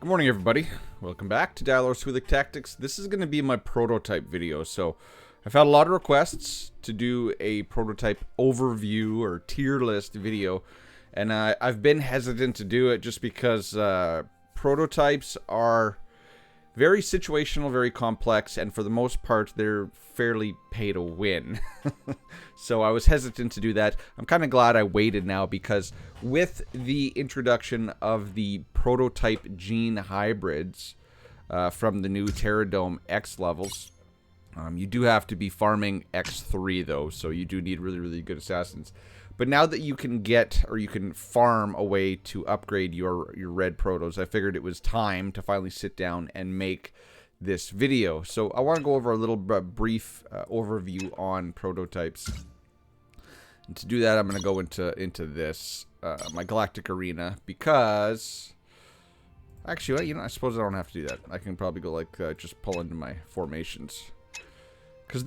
Good morning, everybody. Welcome back to Dial-O-Squealic Tactics. This is going to be my prototype video. So I've had a lot of requests to do a prototype overview or tier list video, and I've been hesitant to do it just because prototypes are very situational, very complex, and for the most part, they're fairly pay to win. So I was hesitant to do that. I'm kind of glad I waited now, because with the introduction of the prototype gene hybrids from the new Terradome X levels, you do have to be farming X3 though, so you do need really, really good assassins. But now that you can get, or you can farm a way to upgrade your red protos, I figured it was time to finally sit down and make this video. So I want to go over a little brief overview on prototypes. And to do that, I'm going to go into this, my Galactic Arena, because actually, you know, I suppose I don't have to do that. I can probably go like just pull into my formations, because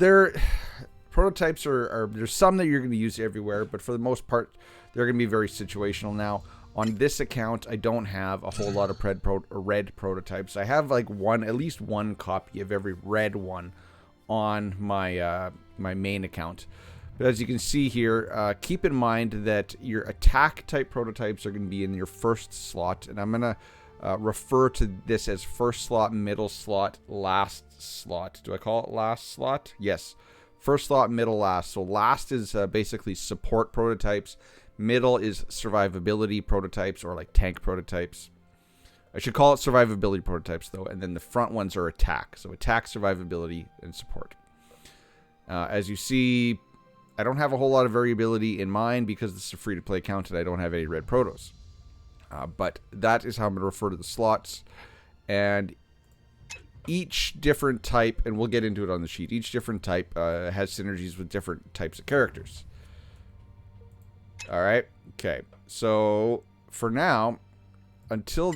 prototypes are there's some that you're going to use everywhere, but for the most part, they're going to be very situational. Now, on this account, I don't have a whole lot of red prototypes. I have like at least one copy of every red one on my my main account. But as you can see here, keep in mind that your attack type prototypes are going to be in your first slot, and I'm going to refer to this as first slot, middle slot, last slot. Do I call it last slot? Yes. First slot, middle, last. So last is basically support prototypes. Middle is survivability prototypes, or like tank prototypes. I should call it survivability prototypes though. And then the front ones are attack. So attack, survivability, and support. As you see, I don't have a whole lot of variability in mine because this is a free-to-play account and I don't have any red protos. But that is how I'm going to refer to the slots. And each different type, and we'll get into it on the sheet, each different type has synergies with different types of characters. Alright, okay. So, for now, until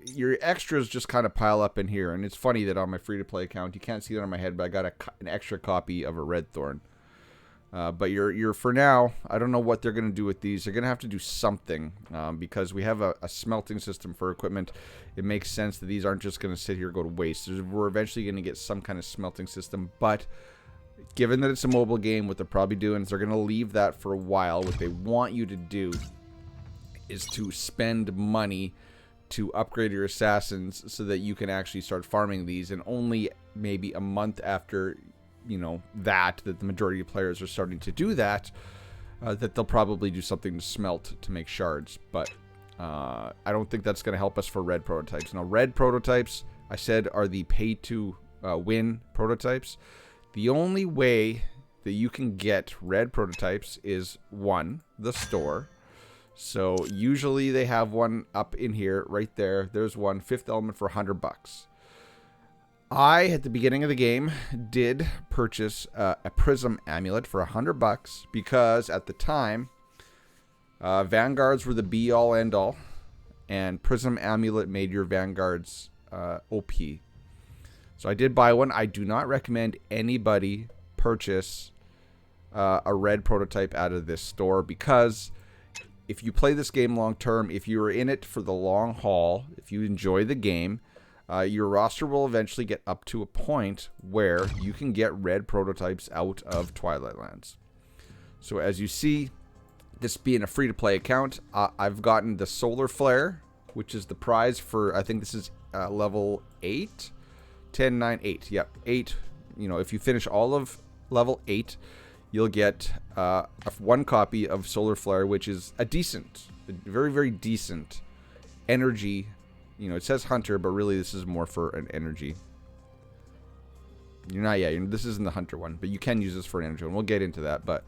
your extras just kind of pile up in here. And it's funny that on my free-to-play account, you can't see that on my head, but I got an extra copy of a red thorn. But for now, I don't know what they're going to do with these. They're going to have to do something, because we have a smelting system for equipment. It makes sense that these aren't just going to sit here and go to waste. We're eventually going to get some kind of smelting system, but given that it's a mobile game, what they're probably doing is they're going to leave that for a while. What they want you to do is to spend money to upgrade your assassins so that you can actually start farming these, and only maybe a month after that the majority of players are starting to do that, that they'll probably do something to smelt to make shards. But I don't think that's going to help us for red prototypes. Now, red prototypes, I said, are the pay to win prototypes. The only way that you can get red prototypes is, one, the store. So usually they have one up in here, right there. There's one, fifth element for $100. I, at the beginning of the game, did purchase a Prism Amulet for $100 because at the time, Vanguards were the be-all, end-all, and Prism Amulet made your Vanguards OP. So I did buy one. I do not recommend anybody purchase a red prototype out of this store, because if you play this game long-term, if you are in it for the long haul, if you enjoy the game, your roster will eventually get up to a point where you can get red prototypes out of Twilight Lands. So as you see, this being a free-to-play account, I've gotten the Solar Flare, which is the prize for, I think this is level 8? 10, 9, 8. Yep, 8. If you finish all of level 8, you'll get one copy of Solar Flare, which is a very, very decent energy. It says hunter, but really this is more for an energy. This isn't the hunter one, but you can use this for an energy one. We'll get into that, but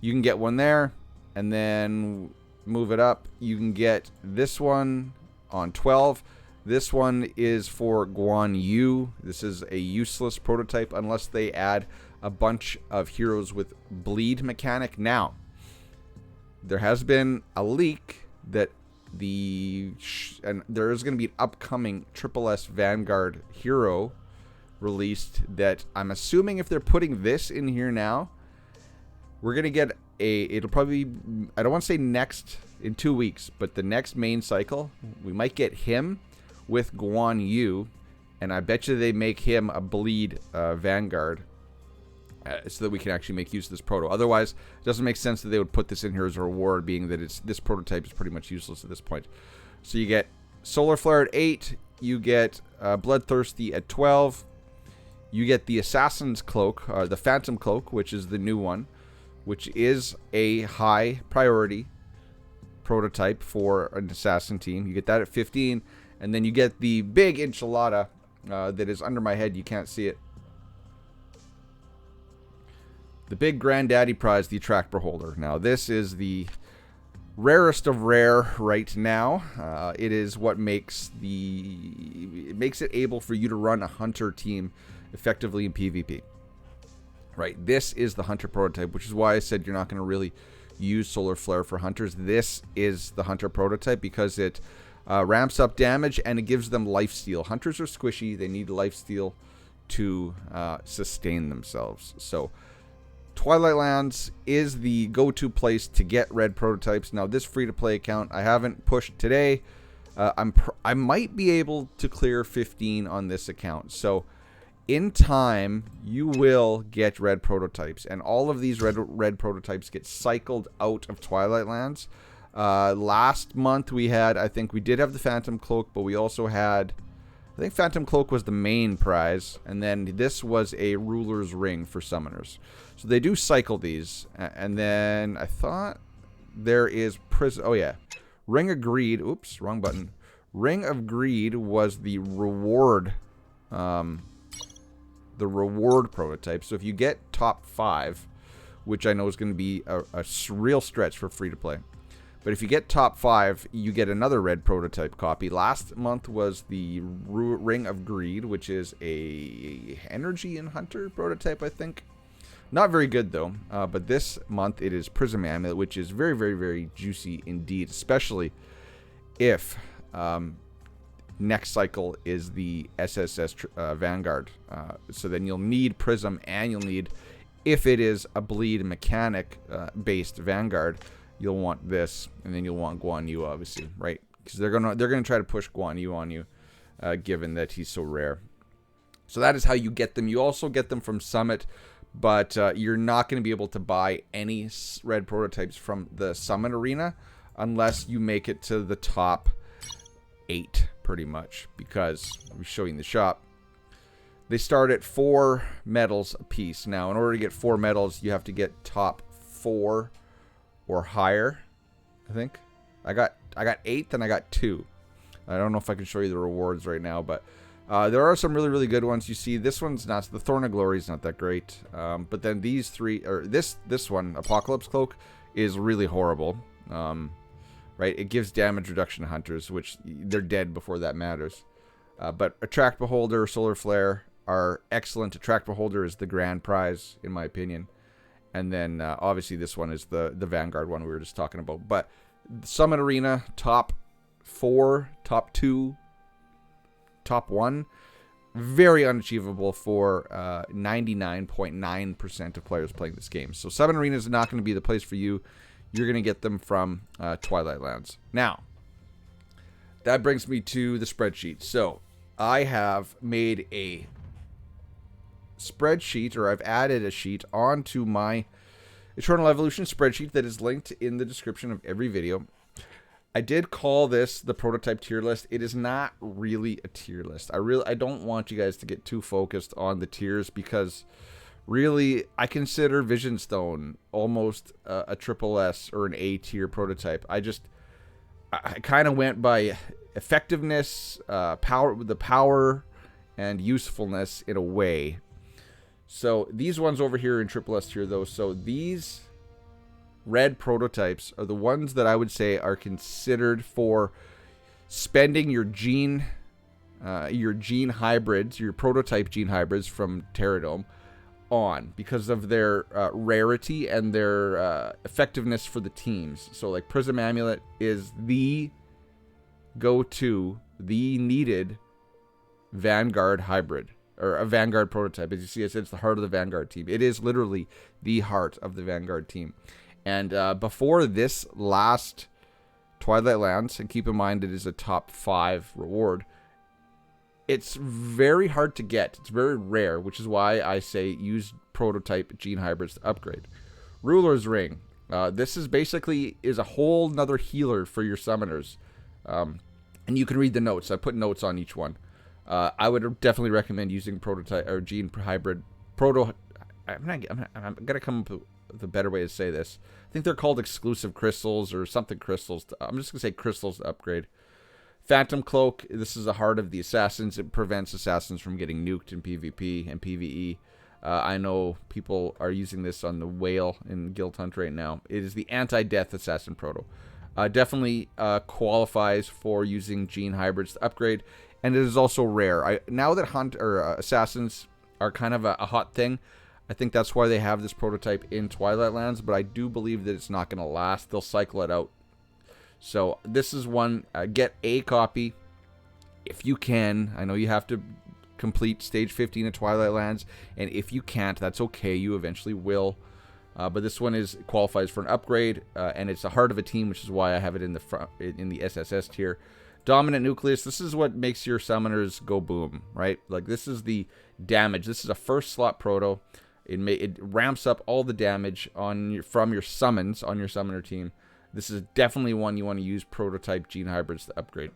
you can get one there, and then move it up. You can get this one on 12. This one is for Guan Yu. This is a useless prototype unless they add a bunch of heroes with bleed mechanic. Now, there has been a leak that and there is going to be an upcoming S Vanguard hero released that I'm assuming if they're putting this in here now, we're going to get it'll probably, I don't want to say in 2 weeks, but the next main cycle, we might get him, with Guan Yu, and I bet you they make him a bleed Vanguard. So that we can actually make use of this proto. Otherwise, it doesn't make sense that they would put this in here as a reward, being that this prototype is pretty much useless at this point. So you get Solar Flare at 8, you get Bloodthirsty at 12, you get the Assassin's Cloak, the Phantom Cloak, which is the new one, which is a high priority prototype for an Assassin team. You get that at 15, and then you get the big enchilada that is under my head. You can't see it. The big granddaddy prize, the Attract Beholder. Now, this is the rarest of rare right now. It is what makes it able for you to run a hunter team effectively in PvP. Right, this is the hunter prototype, which is why I said you're not going to really use Solar Flare for hunters. This is the hunter prototype because it ramps up damage and it gives them lifesteal. Hunters are squishy; they need lifesteal to sustain themselves. So Twilight Lands is the go-to place to get red prototypes. Now, this free-to-play account, I haven't pushed today. I might be able to clear 15 on this account. So, in time, you will get red prototypes. And all of these red prototypes get cycled out of Twilight Lands. Last month, I think we did have the Phantom Cloak, but we also had... I think Phantom Cloak was the main prize, and then this was a Ruler's Ring for Summoners. So they do cycle these, and then I thought there is Prison... Oh, yeah. Ring of Greed. Oops, wrong button. Ring of Greed was the reward prototype. So if you get top 5, which I know is going to be a real stretch for free-to-play, but if you get top 5, you get another red prototype copy. Last month was the Ring of Greed, which is a Energy and Hunter prototype, I think. Not very good, though. But this month it is Prism Amulet, which is very, very, very juicy indeed, especially if next cycle is the SSS Vanguard. So then you'll need Prism, and you'll need, if it is a bleed mechanic based Vanguard, you'll want this, and then you'll want Guan Yu, obviously, right? Because they're gonna try to push Guan Yu on you, given that he's so rare. So that is how you get them. You also get them from Summit, but you're not going to be able to buy any red prototypes from the Summit Arena unless you make it to the top 8, pretty much. Because I'm showing the shop. They start at 4 medals a piece. Now, in order to get 4 medals, you have to get top 4 or higher, I think. I got 8th and I got 2. I don't know if I can show you the rewards right now, but there are some really, really good ones. You see, this one's not, the Thorn of Glory is not that great. But then these 3, or this one, Apocalypse Cloak, is really horrible. Right? It gives damage reduction to hunters, which they're dead before that matters. But Attract Beholder, Solar Flare are excellent. Attract Beholder is the grand prize, in my opinion. And then, obviously, this one is the Vanguard one we were just talking about. But Summit Arena, top 4, top 2, top 1, very unachievable for 99.9% of players playing this game. So Summit Arena is not going to be the place for you. You're going to get them from Twilight Lands. Now, that brings me to the spreadsheet. So I have made a spreadsheet, or I've added a sheet onto my Eternal Evolution spreadsheet that is linked in the description of every video. I did call this the prototype tier list. It is not really a tier list. I don't want you guys to get too focused on the tiers, because really I consider Vision Stone almost a triple S or an A tier prototype. I kind of went by effectiveness, power and usefulness in a way. So these ones over here in triple S tier, though, so these red prototypes are the ones that I would say are considered for spending your gene hybrids, your prototype gene hybrids from Terradome on, because of their rarity and their effectiveness for the teams. So like Prism Amulet is the go-to, the needed Vanguard hybrid, or a Vanguard prototype. As you see, it's the heart of the Vanguard team. It is literally the heart of the Vanguard team. And before this last Twilight Lands, and keep in mind it is a top 5 reward, It's very hard to get. It's very rare, which is why I say use prototype gene hybrids to upgrade. Ruler's Ring. This is basically a whole nother healer for your summoners. And you can read the notes. I put notes on each one. I would definitely recommend using prototype or gene hybrid proto. I'm gonna come up with a better way to say this. I think they're called exclusive crystals or something crystals. I'm just gonna say crystals to upgrade. Phantom Cloak. This is the heart of the assassins. It prevents assassins from getting nuked in PvP and PvE. I know people are using this on the whale in Guild Hunt right now. It is the anti-death assassin proto. Definitely qualifies for using gene hybrids to upgrade, and it is also rare. Now that assassins are kind of a hot thing, I think that's why they have this prototype in Twilight Lands, but I do believe that it's not going to last. They'll cycle it out. So this is one, get a copy if you can. I know you have to complete stage 15 of Twilight Lands, and if you can't, that's okay. You eventually will. But this one qualifies for an upgrade, and it's the heart of a team, which is why I have it in the front in the SSS tier. Dominant Nucleus. This is what makes your summoners go boom, right? Like this is the damage. This is a first slot proto. It ramps up all the damage from your summons on your summoner team. This is definitely one you want to use prototype gene hybrids to upgrade.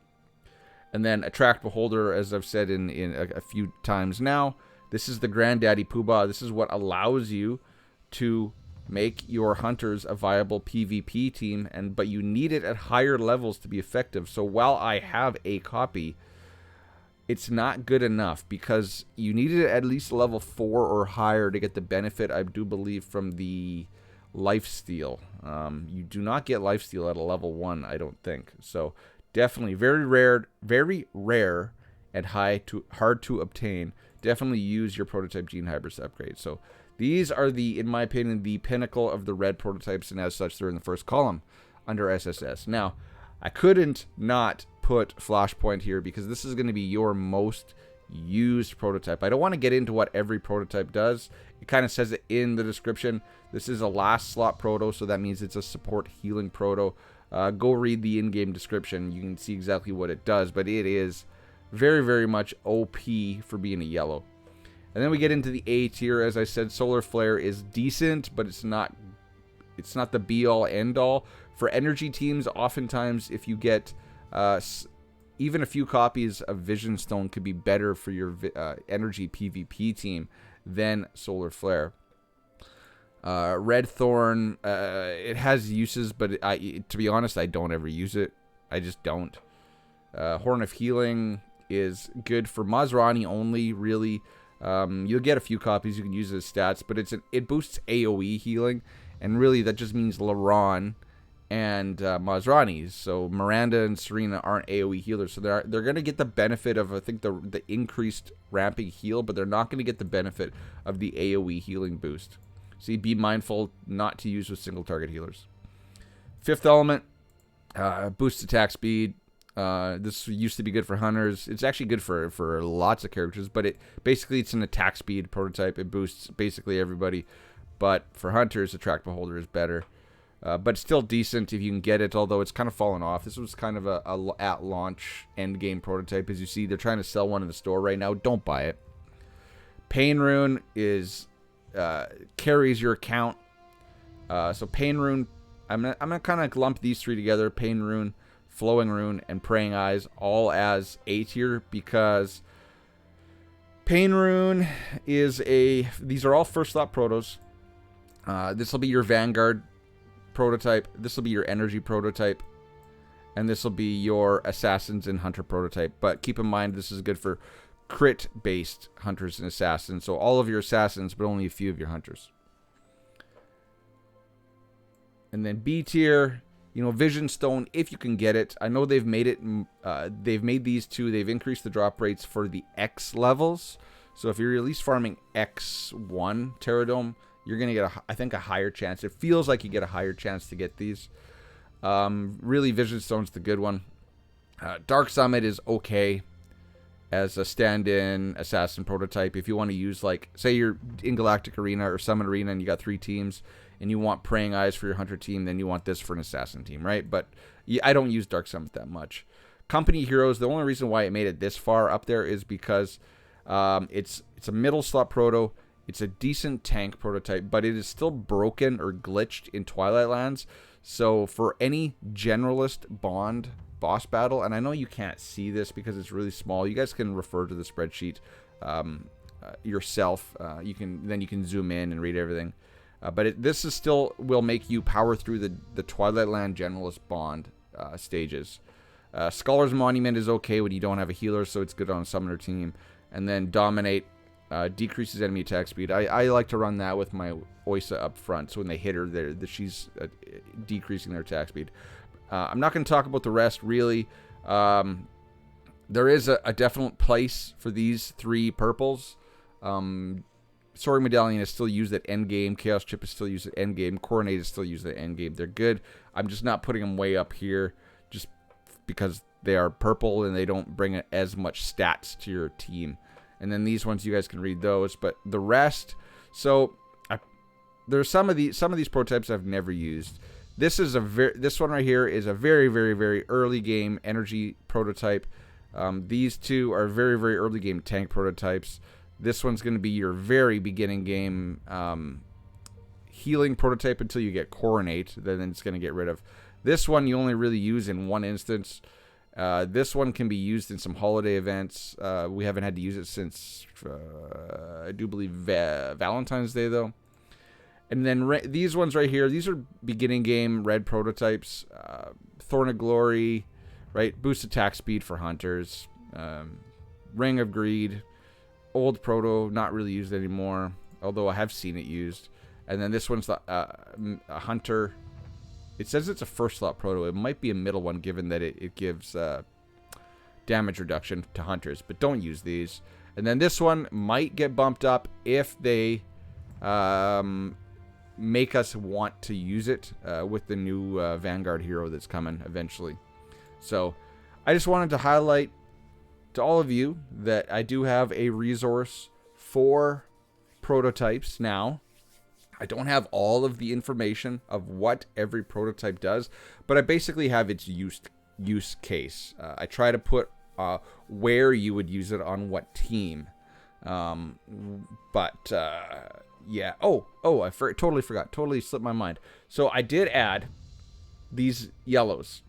And then Attract Beholder, as I've said in a few times now, this is the granddaddy poobah. This is what allows you to make your hunters a viable PvP team, but you need it at higher levels to be effective. So while I have a copy, it's not good enough because you need it at least level 4 or higher to get the benefit, I do believe, from the lifesteal. You do not get lifesteal at a level 1, I don't think. So definitely very rare and hard to obtain. Definitely use your prototype gene hybrids to upgrade. So these are in my opinion, the pinnacle of the red prototypes, and as such, they're in the first column under SSS. Now, I couldn't not put Flashpoint here because this is going to be your most used prototype. I don't want to get into what every prototype does. It kind of says it in the description. This is a last slot proto, so that means it's a support healing proto. Go read the in-game description. You can see exactly what it does, but it is very much OP for being a yellow. And then we get into the A tier. As I said, Solar Flare is decent, but it's not the be-all, end-all. For energy teams, oftentimes, if you get even a few copies of Vision Stone could be better for your energy PvP team than Solar Flare. Red Thorn, it has uses, but to be honest, I don't ever use it. I just don't. Horn of Healing is good for Mazrani only, really. You'll get a few copies, you can use it as stats, but it boosts AoE healing, and really that just means Laron and Mazrani. So Miranda and Serena aren't AoE healers, so they're going to get the benefit of, I think, the increased ramping heal, but they're not going to get the benefit of the AoE healing boost. So be mindful not to use with single target healers. Fifth Element, boosts attack speed. This used to be good for hunters. It's actually good for lots of characters, but it's an attack speed prototype. It boosts basically everybody, but for hunters, Attract Beholder is better. But still decent if you can get it, although it's kind of fallen off. This was kind of a at launch end game prototype. As you see, they're trying to sell one in the store right now. Don't buy it. Pain Rune carries your account. So Pain Rune, I'm gonna kind of lump these three together: Pain Rune, Flowing Rune, and Praying Eyes, all as A tier, because Pain Rune these are all first slot protos. This will be your Vanguard prototype, this will be your Energy prototype, and this will be your Assassins and Hunter prototype. But keep in mind, this is good for crit based Hunters and Assassins, so all of your Assassins, but only a few of your Hunters. And then B tier, Vision Stone, if you can get it. I know they've made it. They've made these two. They've increased the drop rates for the X levels. So if you're at least farming X1 Terradome, you're gonna get I think a higher chance. It feels like you get a higher chance to get these. Really, Vision Stone's the good one. Dark Summit is okay as a stand-in assassin prototype. If you want to use, like, say you're in Galactic Arena or Summit Arena and you got 3 teams, and you want Praying Eyes for your Hunter team, then you want this for an Assassin team, right? But I don't use Dark Summit that much. Company Heroes, the only reason why it made it this far up there is because it's a middle slot proto. It's a decent tank prototype, but it is still broken or glitched in Twilight Lands. So for any generalist bond boss battle, and I know you can't see this because it's really small. You guys can refer to the spreadsheet yourself. You can zoom in and read everything. But this is still will make you power through the Twilight Land generalist bond stages. Scholar's Monument is okay when you don't have a healer, so it's good on a summoner team. And then Dominate decreases enemy attack speed. I like to run that with my Oysa up front, so when they hit her, she's decreasing their attack speed. I'm not going to talk about the rest, really. There is a definite place for these 3 purples. Soaring Medallion is still used at endgame. Chaos Chip is still used at endgame. Coronate is still used at endgame. They're good. I'm just not putting them way up here just because they are purple and they don't bring as much stats to your team. And then these ones, you guys can read those. But the rest, so there's some of these prototypes I've never used. This one right here is a very, very, very early game energy prototype. These 2 are very, very early game tank prototypes. This one's going to be your very beginning game healing prototype until you get Coronate. Then it's going to get rid of. This one you only really use in one instance. This one can be used in some holiday events. We haven't had to use it since, I do believe, Valentine's Day, though. And then these ones right here, these are beginning game red prototypes. Thorn of Glory, right? Boost attack speed for hunters. Ring of Greed. Old proto, not really used anymore, although I have seen it used. And then this one's a hunter. It says it's a first slot proto. It might be a middle one, given that it gives damage reduction to hunters, but don't use these. And then this one might get bumped up if they make us want to use it with the new Vanguard hero that's coming eventually. So I just wanted to highlight to all of you that I do have a resource for prototypes now. I don't have all of the information of what every prototype does, but I basically have its use case. I try to put where you would use it on what team. Yeah. I totally forgot. Totally slipped my mind. So I did add these yellows.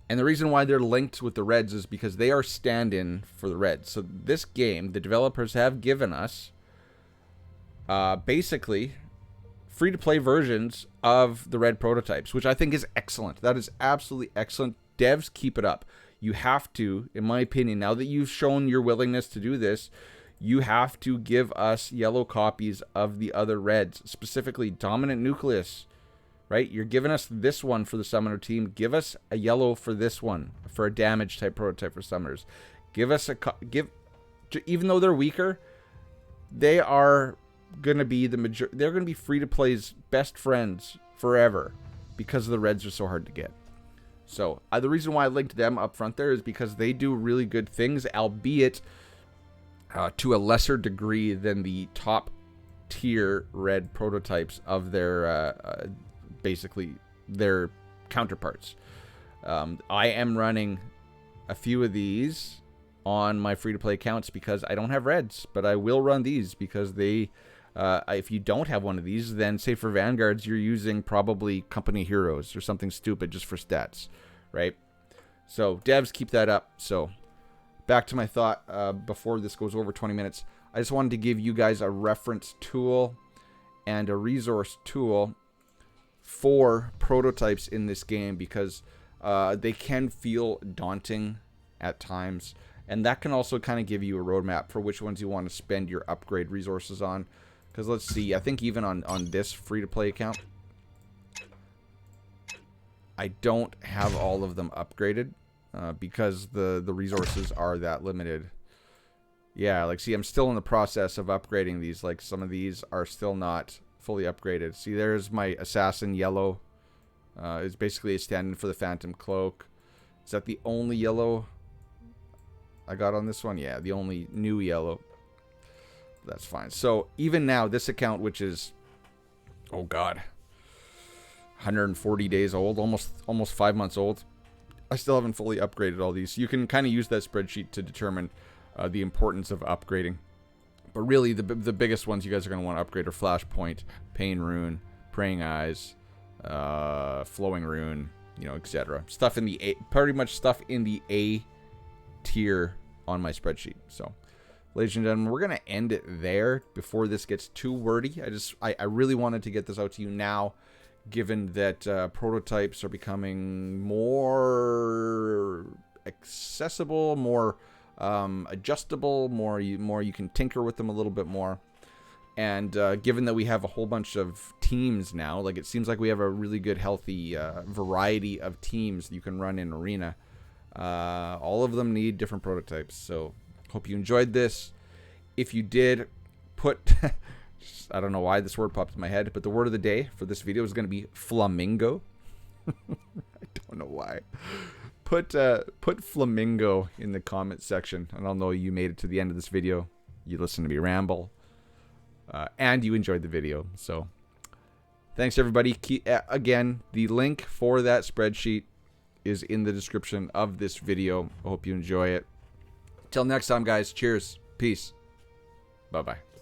And the reason why they're linked with the reds is because they are stand-in for the reds. So this game, the developers have given us basically free-to-play versions of the red prototypes, which I think is excellent. That is absolutely excellent. Devs, keep it up. You have to, in my opinion, now that you've shown your willingness to do this, you have to give us yellow copies of the other reds, specifically Dominant Nucleus. Right? You're giving us this one for the summoner team. Give us a yellow for this one, for a damage type prototype for summoners. Give us even though they're weaker, they are going to be they're going to be free to play's best friends forever because the reds are so hard to get. So the reason why I linked them up front there is because they do really good things, albeit to a lesser degree than the top tier red prototypes of their basically their counterparts. I am running a few of these on my free-to-play accounts because I don't have reds, but I will run these because they if you don't have one of these, then say for Vanguards you're using probably Company Heroes or something stupid just for stats, right? So devs, keep that up. So back to my thought before this goes over 20 minutes. I just wanted to give you guys a reference tool and a resource tool for prototypes in this game because they can feel daunting at times, and that can also kind of give you a roadmap for which ones you want to spend your upgrade resources on. Because let's see, I think even on this free-to-play account, I don't have all of them upgraded because the resources are that limited. Yeah, like see, I'm still in the process of upgrading these. Like some of these are still not fully upgraded. See, there's my assassin yellow. It's basically a stand-in for the Phantom Cloak. Is that the only yellow I got on this one? Yeah, the only new yellow. That's fine. So even now, this account, which is, oh god, 140 days old, almost 5 months old, I still haven't fully upgraded all these. You can kind of use that spreadsheet to determine the importance of upgrading. But really, the biggest ones you guys are going to want to upgrade are Flashpoint, Pain Rune, Praying Eyes, Flowing Rune, you know, etc. Stuff in the A, pretty much stuff in the A tier on my spreadsheet. So, ladies and gentlemen, we're going to end it there before this gets too wordy. I really wanted to get this out to you now, given that prototypes are becoming more accessible, more adjustable, more you can tinker with them a little bit more. And given that we have a whole bunch of teams now, like it seems like we have a really good, healthy variety of teams that you can run in Arena. All of them need different prototypes. So hope you enjoyed this. If you did, put... I don't know why this word popped in my head, but the word of the day for this video is going to be flamingo. I don't know why. Put flamingo in the comment section, and I'll know you made it to the end of this video. You listened to me ramble. And you enjoyed the video. So thanks, everybody. Again, the link for that spreadsheet is in the description of this video. I hope you enjoy it. Till next time, guys. Cheers. Peace. Bye-bye.